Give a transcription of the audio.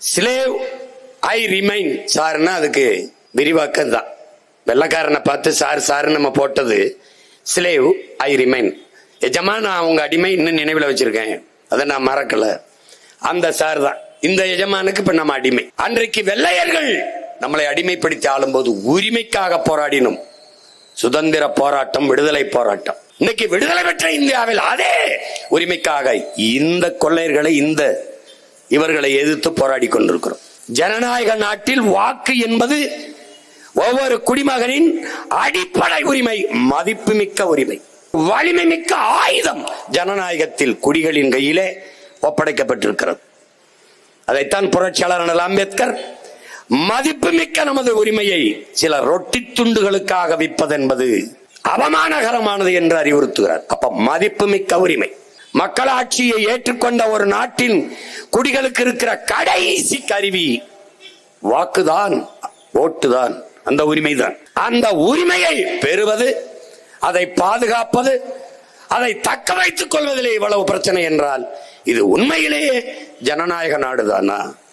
Slave ஐ remain சார்னா அதுக்கு விரிவாக்கம் தான். வெள்ளக்காரனை பார்த்து சார் சார் நம்ம போட்டது ஸ்லேவ் ஐ ரிமைன். எஜமா நான் அவங்க அடிமை இன்னும் நினைவில் வச்சிருக்கேன், அதை நான் மறக்கல. அந்த சார் தான் இந்த எஜமானுக்கு இப்ப நம்ம அடிமை. அன்றைக்கு வெள்ளையர்கள் நம்மளை அடிமைப்படுத்தி ஆளும்போது உரிமைக்காக போராடினோம். சுதந்திர போராட்டம், விடுதலை போராட்டம். இன்னைக்கு விடுதலை பெற்ற இந்தியாவில் அதே உரிமைக்காக இந்த கொள்ளையர்களை இவர்களை எதிர்த்து போராடி கொண்டிருக்கிறோம். ஜனநாயக நாட்டில் வாக்கு என்பது ஒவ்வொரு குடிமகனின் அடிப்படை உரிமை, மதிப்புமிக்க உரிமை, வலிமை மிக்க ஆயுதம் ஜனநாயகத்தில் குடிகளின் கையிலே ஒப்படைக்கப்பட்டிருக்கிறது. அதைத்தான் புரட்சியாளர் அண்ணல் அம்பேத்கர் மதிப்புமிக்க நமது உரிமையை சில ரொட்டி துண்டுகளுக்காக விற்பதென்பது அவமானகரமானது என்று அறிவுறுத்துகிறார். அப்ப மதிப்புமிக்க உரிமை, மக்களாட்சியை ஏற்றுக்கொண்ட ஒரு நாட்டின் குடிகளுக்கு இருக்கிற கடைசி கருவி வாக்குதான், ஓட்டுதான், அந்த உரிமைதான். அந்த உரிமையை பெறுவது, அதை பாதுகாப்பது, அதை தக்க வைத்துக் கொள்வதிலே இவ்வளவு பிரச்சனை என்றால் இது உண்மையிலேயே ஜனநாயக நாடுதானா?